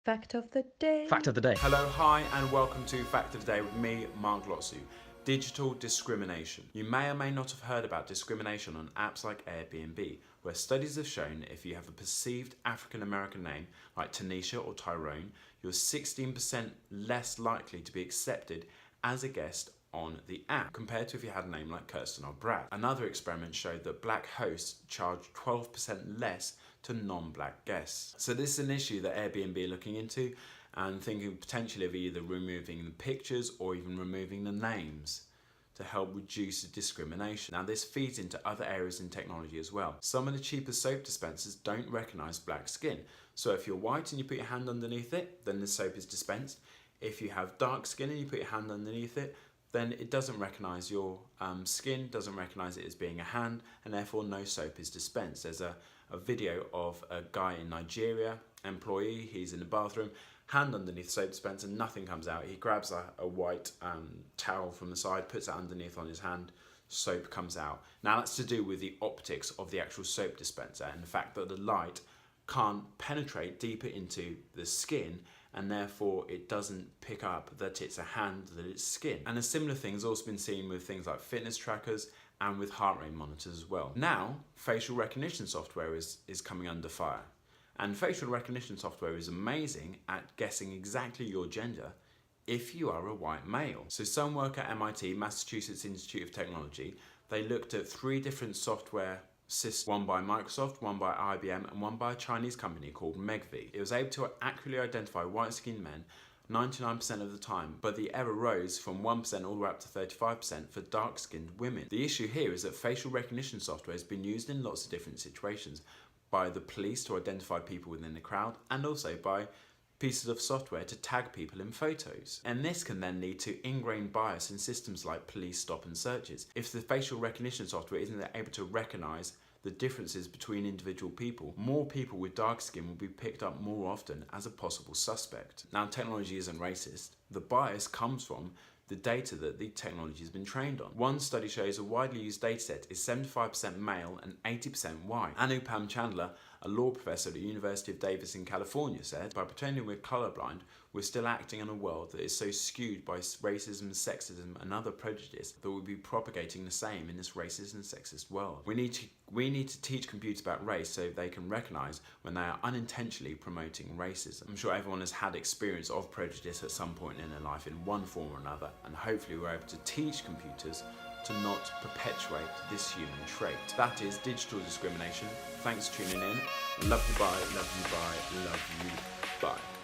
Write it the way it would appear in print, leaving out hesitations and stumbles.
Fact of the day. Fact of the day. Hello, hi, and welcome to Fact of the Day with me, Mark Lotsu. Digital discrimination. You may or may not have heard about discrimination on apps like Airbnb, where studies have shown if you have a perceived African American name like Tanisha or Tyrone, you're 16% less likely to be accepted as a guest on the app compared to if you had a name like Kirsten or Brad. Another experiment showed that black hosts charge 12% less to non-black guests. So this is an issue that Airbnb are looking into and thinking potentially of either removing the pictures or even removing the names to help reduce the discrimination. Now this feeds into other areas in technology as well. Some of the cheaper soap dispensers don't recognise black skin. So if you're white and you put your hand underneath it, then the soap is dispensed. If you have dark skin and you put your hand underneath it, then it doesn't recognise your skin, doesn't recognise it as being a hand, and therefore no soap is dispensed. There's a video of a guy in Nigeria, employee, he's in the bathroom, hand underneath the soap dispenser, nothing comes out. He grabs a white towel from the side, puts it underneath on his hand, soap comes out. Now that's to do with the optics of the actual soap dispenser and the fact that the light can't penetrate deeper into the skin, and therefore it doesn't pick up that it's a hand, that it's skin. And a similar thing has also been seen with things like fitness trackers and with heart rate monitors as well. Now, facial recognition software is coming under fire. And facial recognition software is amazing at guessing exactly your gender if you are a white male. So some work at MIT, Massachusetts Institute of Technology, they looked at 3 different software systems, one by Microsoft, one by IBM, and one by a Chinese company called Megvii. It was able to accurately identify white-skinned men 99% of the time, but the error rose from 1% all the way up to 35% for dark-skinned women. The issue here is that facial recognition software has been used in lots of different situations by the police to identify people within the crowd, and also by pieces of software to tag people in photos. And this can then lead to ingrained bias in systems like police stop and searches. If the facial recognition software isn't able to recognise the differences between individual people, more people with dark skin will be picked up more often as a possible suspect. Now, technology isn't racist. The bias comes from the data that the technology has been trained on. One study shows a widely used dataset is 75% male and 80% white. Anupam Chandler, a law professor at the University of Davis in California, said, by pretending we're colorblind, we're still acting in a world that is so skewed by racism, sexism, and other prejudice that we'll be propagating the same in this racist and sexist world. We need to teach computers about race so they can recognize when they are unintentionally promoting racism. I'm sure everyone has had experience of prejudice at some point in their life in one form or another, and hopefully we're able to teach computers to not perpetuate this human trait. That is digital discrimination. Thanks for tuning in. Love you, bye. Love you, bye. Love you, bye.